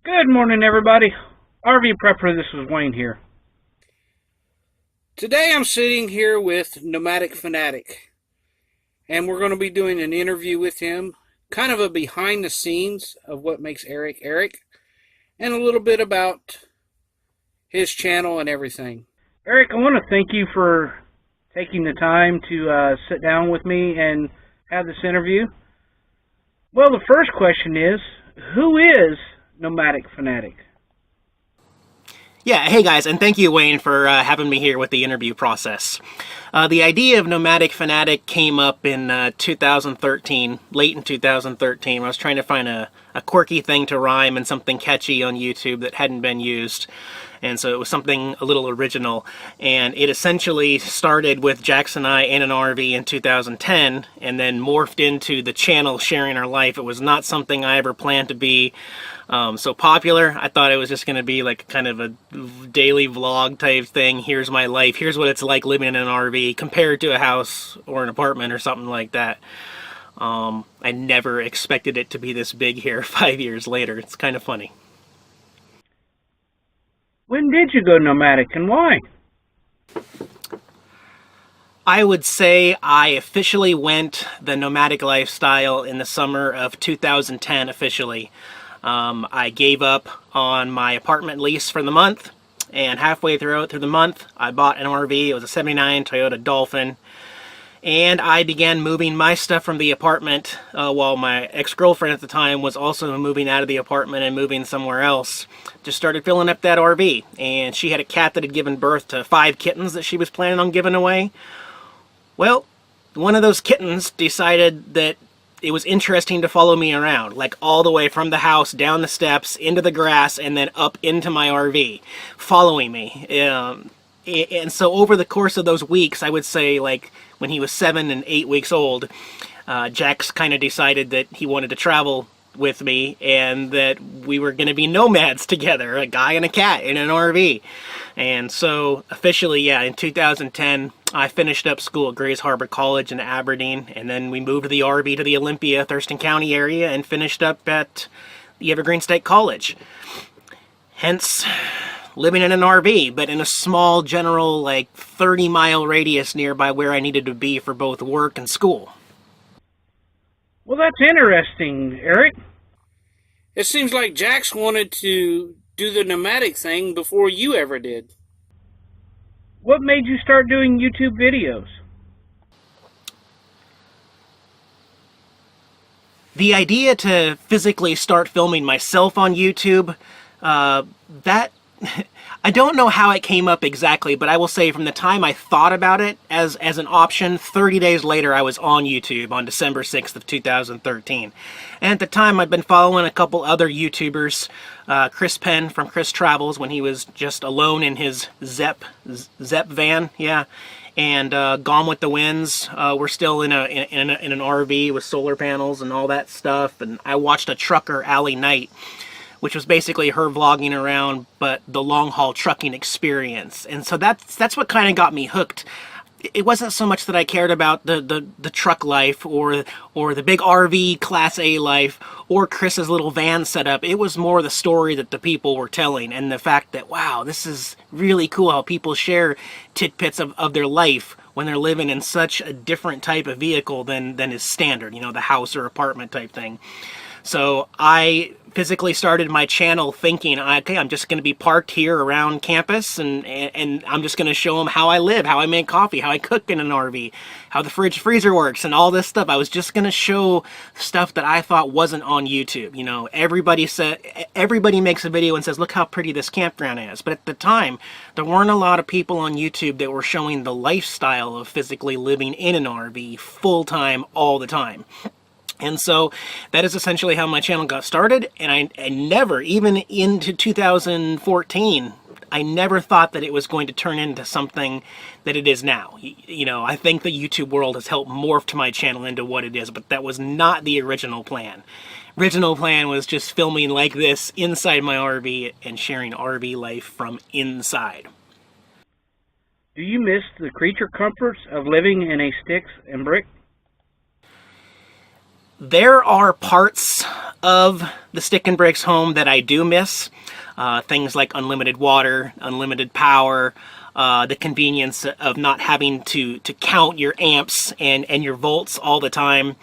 Good morning, everybody. RV Prepper, this is Wayne here. Today I'm sitting here with Nomadic Fanatic, and we're going to be doing an interview with him, kind of a behind the scenes of what makes Eric Eric, and a little bit about his channel and everything. Eric, I want to thank you for taking the time to sit down with me and have this interview. Well, the first question is, who is Nomadic Fanatic? Yeah, hey guys, and thank you, Wayne, for having me here with the interview process. The idea of Nomadic Fanatic came up in 2013, late in 2013, when I was trying to find a quirky thing to rhyme and something catchy on YouTube that hadn't been used. And so it was something a little original. And it essentially started with Jax and I in an RV in 2010, and then morphed into the channel Sharing Our Life. It was not something I ever planned to be so popular. I thought it was just going to be like kind of a daily vlog type thing. Here's my life. Here's what it's like living in an RV compared to a house or an apartment or something like that. I never expected it to be this big here 5 years later. It's kind of funny. When did you go nomadic and why? I would say I officially went the nomadic lifestyle in the summer of 2010 officially. I gave up on my apartment lease for the month, and halfway through the month I bought an RV. It was a 79 Toyota Dolphin, and I began moving my stuff from the apartment while my ex-girlfriend at the time was also moving out of the apartment and moving somewhere else. Just started filling up that RV, and she had a cat that had given birth to 5 kittens that she was planning on giving away. Well, one of those kittens decided that it was interesting to follow me around, like all the way from the house, down the steps, into the grass, and then up into my RV, following me. And so over the course of those weeks, I would say like when he was 7 and 8 weeks old, Jax kind of decided that he wanted to travel with me and that we were going to be nomads together, a guy and a cat in an RV. And so officially, yeah, in 2010, I finished up school at Grays Harbor College in Aberdeen, and then we moved the RV to the Olympia, Thurston County area and finished up at the Evergreen State College. Hence, living in an RV, but in a small general, like 30-mile radius nearby where I needed to be for both work and school. Well, that's interesting, Eric. It seems like Jax wanted to do the nomadic thing before you ever did. What made you start doing YouTube videos? The idea to physically start filming myself on YouTube, that I don't know how it came up exactly, but I will say from the time I thought about it as an option, 30 days later I was on YouTube on December 6th of 2013. And at the time I'd been following a couple other YouTubers, Chris Penn from Chris Travels when he was just alone in his Zepp van, yeah. And Gone with the Winds, we're still in an RV with solar panels and all that stuff. And I watched a trucker, Allie Knight, which was basically her vlogging around, but the long-haul trucking experience. And so that's what kind of got me hooked. It wasn't so much that I cared about the truck life or the big RV Class A life or Chris's little van setup. It was more the story that the people were telling and the fact that, wow, this is really cool how people share tidbits of their life when they're living in such a different type of vehicle than is standard, you know, the house or apartment type thing. So I physically started my channel thinking, okay, I'm just going to be parked here around campus and I'm just going to show them how I live, how I make coffee, how I cook in an RV, how the fridge freezer works and all this stuff. I was just going to show stuff that I thought wasn't on YouTube. You know, everybody makes a video and says, look how pretty this campground is. But at the time, there weren't a lot of people on YouTube that were showing the lifestyle of physically living in an RV full-time all the time. And so that is essentially how my channel got started, and I never, even into 2014, I never thought that it was going to turn into something that it is now. You know, I think the YouTube world has helped morph my channel into what it is, but that was not the original plan. Original plan was just filming like this inside my RV and sharing RV life from inside. Do you miss the creature comforts of living in a sticks and brick? There are parts of the Stick and Bricks home that I do miss. Things like unlimited water, unlimited power, the convenience of not having to count your amps and your volts all the time.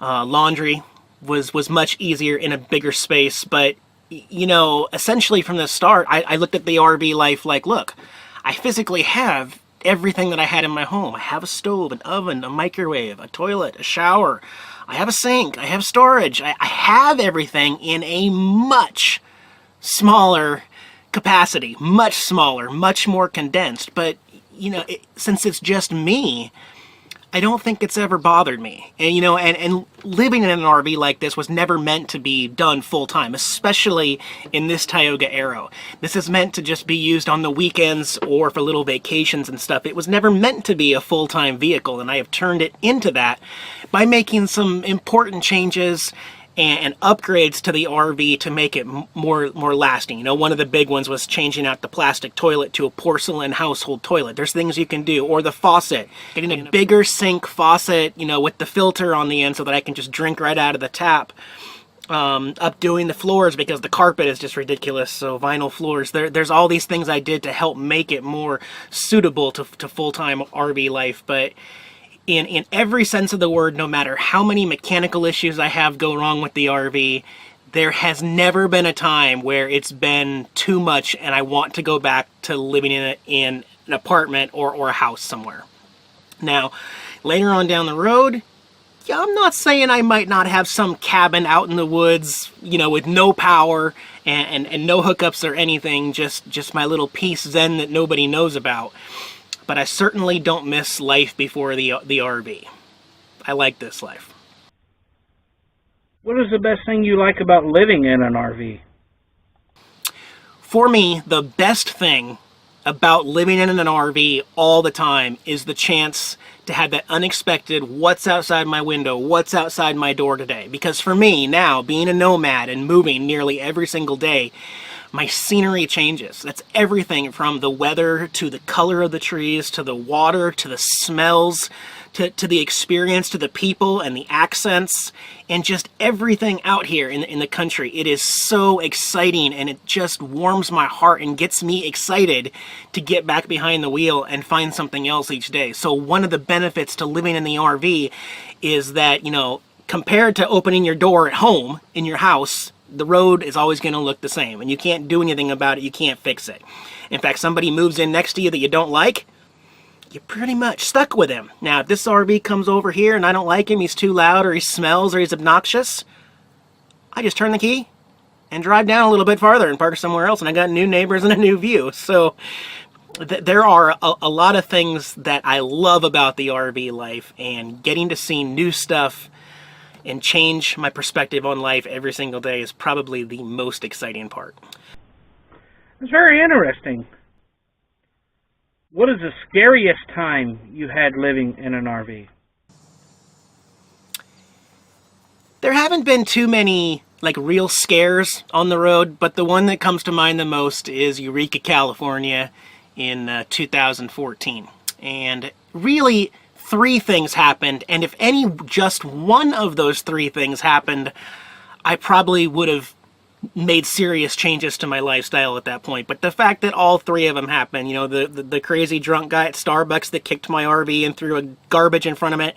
Laundry was much easier in a bigger space, but you know, essentially from the start, I looked at the RV life like, look, I physically have everything that I had in my home. I have a stove, an oven, a microwave, a toilet, a shower. I have a sink. I have storage. I have everything in a much smaller capacity, much smaller, much more condensed. But, you know, since it's just me, I don't think it's ever bothered me. And, you know, and living in an RV like this was never meant to be done full time, especially in this Tioga era. This is meant to just be used on the weekends or for little vacations and stuff. It was never meant to be a full-time vehicle, and I have turned it into that by making some important changes and upgrades to the RV to make it more lasting. You know, one of the big ones was changing out the plastic toilet to a porcelain household toilet. There's things you can do. Or the faucet, getting a bigger sink faucet, you know, with the filter on the end so that I can just drink right out of the tap. Updoing the floors because the carpet is just ridiculous, so vinyl floors. There's all these things I did to help make it more suitable to full-time RV life, but in every sense of the word, no matter how many mechanical issues I have go wrong with the RV, there has never been a time where it's been too much and I want to go back to living in an apartment or a house somewhere. Now, later on down the road, yeah, I'm not saying I might not have some cabin out in the woods, you know, with no power and no hookups or anything, just my little peace zen that nobody knows about. But I certainly don't miss life before the RV. I like this life. What is the best thing you like about living in an RV? For me, the best thing about living in an RV all the time is the chance to have that unexpected what's outside my window, what's outside my door today. Because for me now, being a nomad and moving nearly every single day, my scenery changes. That's everything from the weather to the color of the trees to the water to the smells to the experience to the people and the accents and just everything out here in the country. It is so exciting and it just warms my heart and gets me excited to get back behind the wheel and find something else each day. So one of the benefits to living in the RV is that, you know, compared to opening your door at home in your house, the road is always going to look the same and you can't do anything about it. You can't fix it. In fact, somebody moves in next to you that you don't like, you're pretty much stuck with him. Now, if this RV comes over here and I don't like him, he's too loud or he smells or he's obnoxious, I just turn the key and drive down a little bit farther and park somewhere else and I got new neighbors and a new view. So there are a lot of things that I love about the RV life, and getting to see new stuff and change my perspective on life every single day is probably the most exciting part. It's very interesting. What is the scariest time you had living in an RV? There haven't been too many like real scares on the road, but the one that comes to mind the most is Eureka, California in 2014. And really, three things happened, and if any just one of those three things happened, I probably would have made serious changes to my lifestyle at that point. But the fact that all three of them happened, you know, the crazy drunk guy at Starbucks that kicked my RV and threw a garbage in front of it,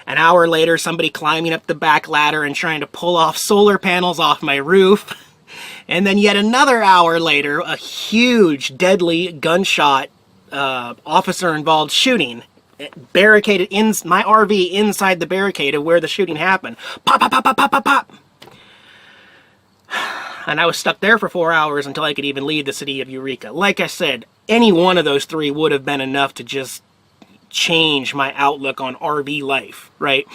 an hour later somebody climbing up the back ladder and trying to pull off solar panels off my roof, and then yet another hour later a huge deadly gunshot officer involved shooting barricaded in my RV inside the barricade of where the shooting happened. Pop, pop, pop, pop, pop, pop, pop. And I was stuck there for 4 hours until I could even leave the city of Eureka. Like I said, any one of those three would have been enough to just change my outlook on RV life, right?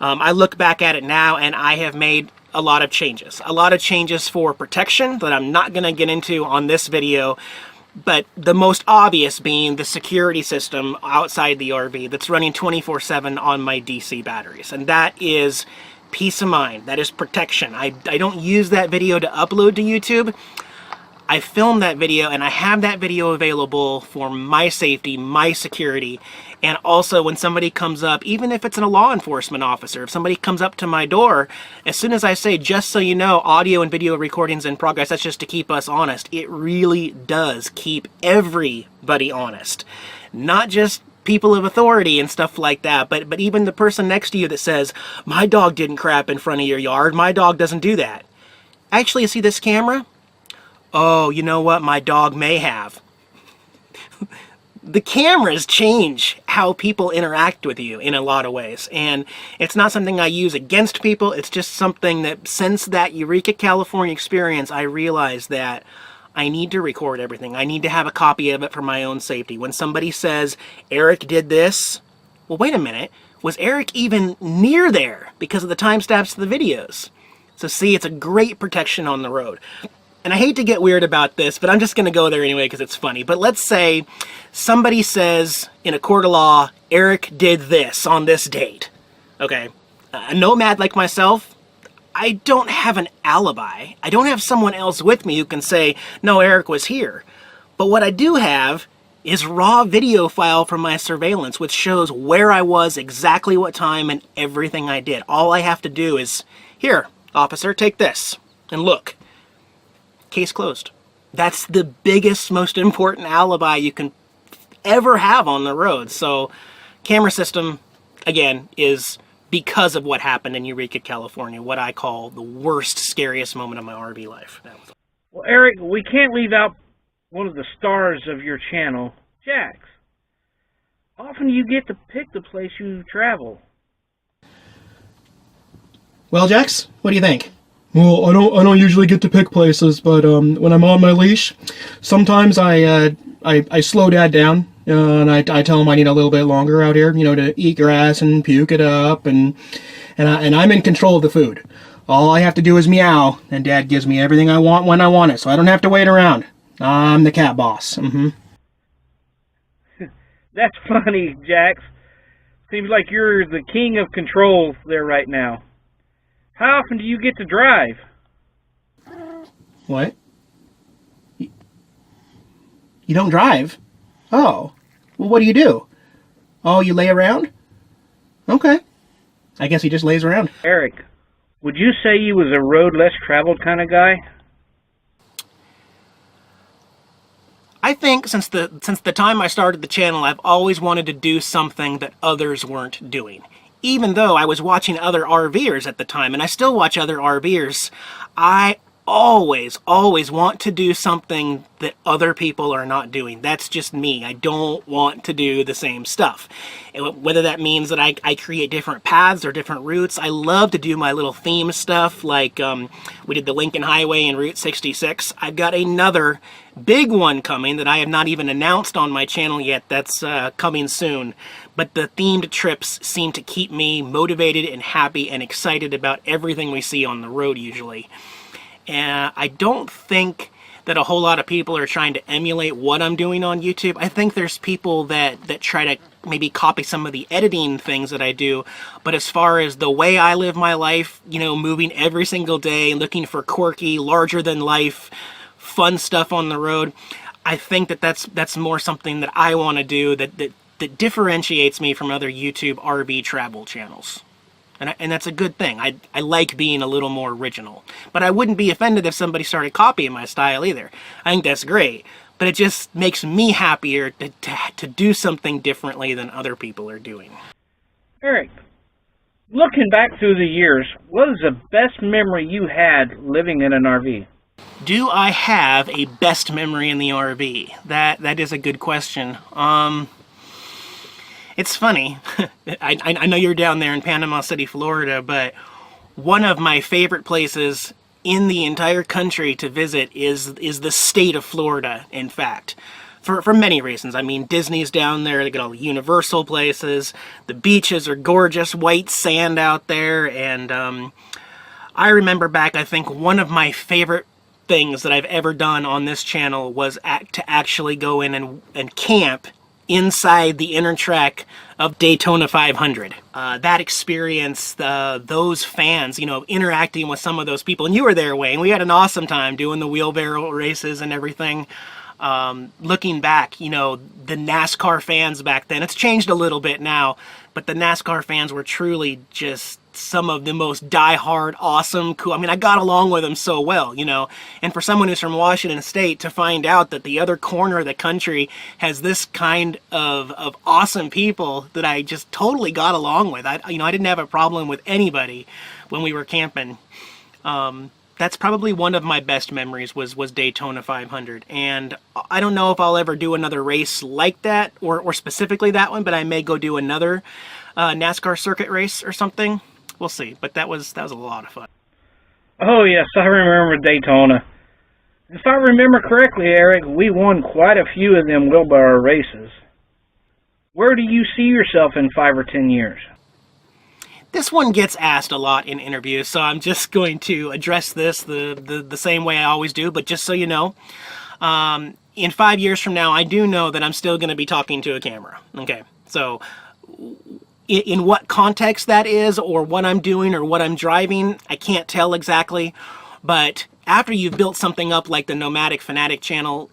I look back at it now and I have made a lot of changes. A lot of changes for protection that I'm not going to get into on this video, but the most obvious being the security system outside the RV that's running 24/7 on my DC batteries. And that is peace of mind. That is protection. I don't use that video to upload to YouTube. I filmed that video, and I have that video available for my safety, my security, and also when somebody comes up, even if it's a law enforcement officer, if somebody comes up to my door, as soon as I say, just so you know, audio and video recordings in progress, that's just to keep us honest. It really does keep everybody honest. Not just people of authority and stuff like that, but even the person next to you that says, my dog didn't crap in front of your yard, my dog doesn't do that. Actually, you see this camera? Oh, you know what? My dog may have. The cameras change how people interact with you in a lot of ways. And it's not something I use against people. It's just something that since that Eureka, California experience, I realized that I need to record everything. I need to have a copy of it for my own safety. When somebody says, Eric did this, well, wait a minute. Was Eric even near there because of the timestamps of the videos? So see, it's a great protection on the road. And I hate to get weird about this, but I'm just going to go there anyway because it's funny. But let's say somebody says in a court of law, Eric did this on this date. Okay, a nomad like myself, I don't have an alibi. I don't have someone else with me who can say, no, Eric was here. But what I do have is raw video file from my surveillance, which shows where I was, exactly what time, and everything I did. All I have to do is, here, officer, take this, and look. Case closed. That's the biggest, most important alibi you can ever have on the road. So, camera system, again, is because of what happened in Eureka, California, what I call the worst, scariest moment of my RV life. Well, Eric, we can't leave out one of the stars of your channel, Jax. Often you get to pick the place you travel. Well, Jax, what do you think? Well, I don't usually get to pick places, but when I'm on my leash, sometimes I slow Dad down, and I tell him I need a little bit longer out here, to eat grass and puke it up, and I'm in control of the food. All I have to do is meow, and Dad gives me everything I want when I want it, so I don't have to wait around. I'm the cat boss. That's funny, Jax. Seems like you're the king of control there right now. How often do you get to drive? What? You don't drive? Oh. Well, what do? Oh, you lay around? Okay. I guess he just lays around. Eric, would you say you was a road less traveled kind of guy? I think since the time I started the channel, I've always wanted to do something that others weren't doing. Even though I was watching other RVers at the time, and I still watch other RVers, I always want to do something that other people are not doing. That's just me. I don't want to do the same stuff. Whether that means that I create different paths or different routes. I love to do my little theme stuff, like we did the Lincoln Highway and Route 66. I've got another big one coming that I have not even announced on my channel yet. That's coming soon. But the themed trips seem to keep me motivated and happy and excited about everything we see on the road usually. And I don't think that a whole lot of people are trying to emulate what I'm doing on YouTube. I think there's people that try to maybe copy some of the editing things that I do. But as far as the way I live my life, moving every single day, looking for quirky, larger than life, fun stuff on the road, I think that's more something that I want to do that differentiates me from other YouTube RV travel channels. And that's a good thing. I like being a little more original. But I wouldn't be offended if somebody started copying my style either. I think that's great. But it just makes me happier to do something differently than other people are doing. Eric, looking back through the years, what is the best memory you had living in an RV? Do I have a best memory in the RV? That is a good question. It's funny. I know you're down there in Panama City, Florida, but one of my favorite places in the entire country to visit is the state of Florida, in fact. For many reasons. I mean, Disney's down there, they got all the Universal places, the beaches are gorgeous, white sand out there, and I remember back, I think one of my favorite things that I've ever done on this channel was to actually go in and camp inside the inner track of Daytona 500. That experience, those fans, you know, interacting with some of those people, and you were there, Wayne. We had an awesome time doing the wheelbarrow races and everything. Looking back, you know, the NASCAR fans back then, it's changed a little bit now, but the NASCAR fans were truly just some of the most diehard, awesome, cool. I mean, I got along with them so well, you know, and for someone who's from Washington State to find out that the other corner of the country has this kind of awesome people that I just totally got along with. I didn't have a problem with anybody when we were camping. That's probably one of my best memories was Daytona 500. And I don't know if I'll ever do another race like that, or specifically that one, but I may go do another NASCAR circuit race or something. We'll see. But that was a lot of fun. Oh, yes, I remember Daytona. If I remember correctly, Eric, we won quite a few of them wheelbarrow races. Where do you see yourself in 5 or 10 years? This one gets asked a lot in interviews, so I'm just going to address this the same way I always do, but just so you know, in 5 years from now, I do know that I'm still going to be talking to a camera. Okay, so in what context that is, or what I'm doing, or what I'm driving, I can't tell exactly, but after you've built something up like the Nomadic Fanatic channel,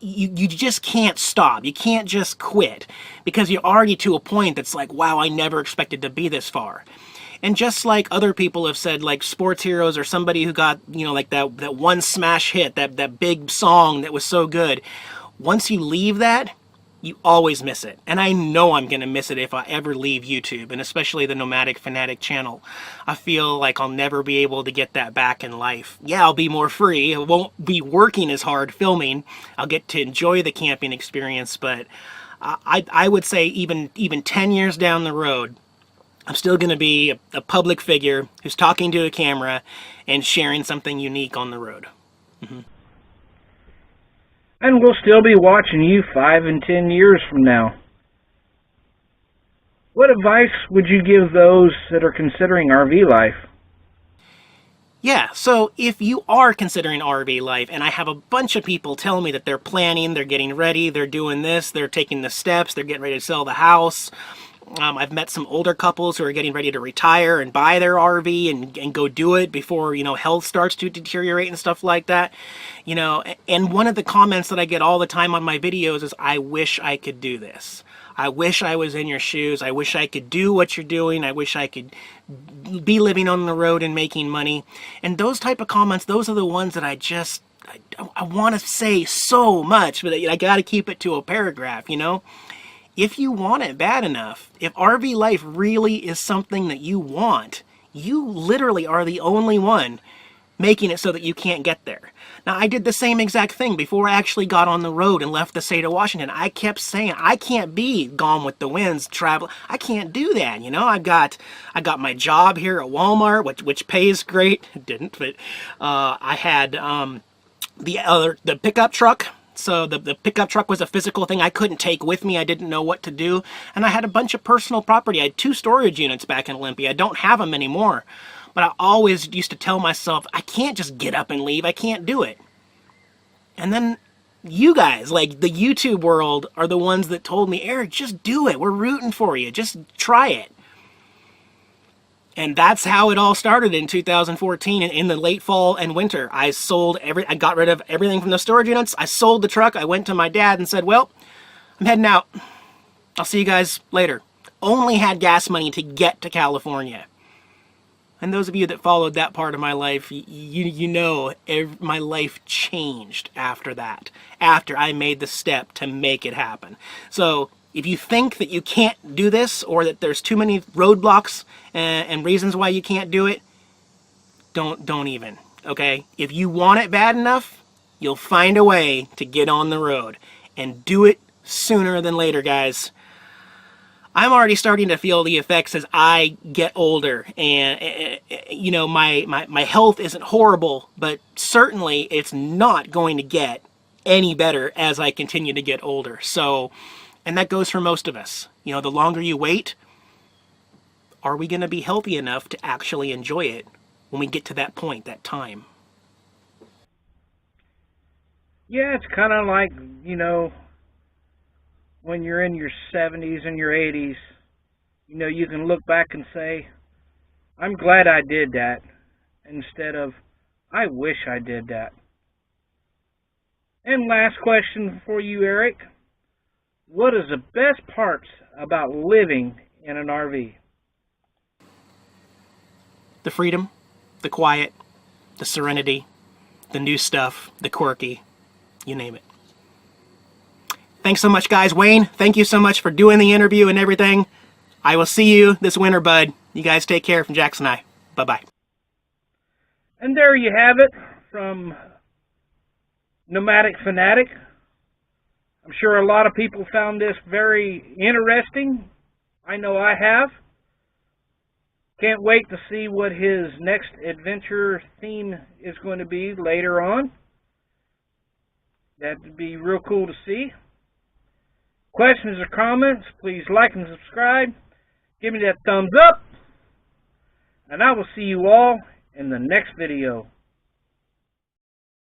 you just can't stop. You can't just quit, because you're already to a point that's like, wow, I never expected to be this far. And just like other people have said, like sports heroes or somebody who got, you know, like that one smash hit, that big song that was so good, once you leave that, you always miss it. And I know I'm going to miss it if I ever leave YouTube, and especially the Nomadic Fanatic channel. I feel like I'll never be able to get that back in life. Yeah, I'll be more free. I won't be working as hard filming. I'll get to enjoy the camping experience, but I would say even 10 years down the road, I'm still going to be a public figure who's talking to a camera and sharing something unique on the road. Mm-hmm. And we'll still be watching you 5 and 10 years from now. What advice would you give those that are considering RV life? Yeah, so if you are considering RV life, and I have a bunch of people telling me that they're planning, they're getting ready, they're doing this, they're taking the steps, they're getting ready to sell the house. I've met some older couples who are getting ready to retire and buy their RV and go do it before, you know, health starts to deteriorate and stuff like that. You know, and one of the comments that I get all the time on my videos is, I wish I could do this. I wish I was in your shoes. I wish I could do what you're doing. I wish I could be living on the road and making money. And those type of comments, those are the ones that I want to say so much, but I got to keep it to a paragraph, you know? If you want it bad enough, if RV life really is something that you want, you literally are the only one making it so that you can't get there. Now, I did the same exact thing before I actually got on the road and left the state of Washington. I kept saying, I can't be gone with the winds, travel. I can't do that, you know. I got my job here at Walmart, which pays great. It didn't, but I had the pickup truck. So the pickup truck was a physical thing I couldn't take with me. I didn't know what to do. And I had a bunch of personal property. I had 2 storage units back in Olympia. I don't have them anymore. But I always used to tell myself, I can't just get up and leave. I can't do it. And then you guys, like the YouTube world, are the ones that told me, Eric, just do it. We're rooting for you. Just try it. And that's how it all started in 2014 in the late fall and winter. I got rid of everything from the storage units. I sold the truck. I went to my dad and said, well, I'm heading out. I'll see you guys later. Only had gas money to get to California. And those of you that followed that part of my life, you know my life changed after that. After I made the step to make it happen. So if you think that you can't do this, or that there's too many roadblocks and reasons why you can't do it, don't even, okay? If you want it bad enough, you'll find a way to get on the road. And do it sooner than later, guys. I'm already starting to feel the effects as I get older, and you know, my health isn't horrible, but certainly it's not going to get any better as I continue to get older. So, and that goes for most of us. You know, the longer you wait, are we going to be healthy enough to actually enjoy it when we get to that point, that time? Yeah, it's kind of like, you know, when you're in your 70s and your 80s, you know, you can look back and say, I'm glad I did that, instead of, I wish I did that. And last question for you, Eric. What is the best parts about living in an RV? The freedom, the quiet, the serenity, the new stuff, the quirky, you name it. Thanks so much, guys. Wayne, thank you so much for doing the interview and everything. I will see you this winter, bud. You guys take care from Jax and I. Bye-bye. And there you have it from Nomadic Fanatic. I'm sure a lot of people found this very interesting. I know I have. Can't wait to see what his next adventure theme is going to be later on. That would be real cool to see. Questions or comments, please like and subscribe. Give me that thumbs up. And I will see you all in the next video.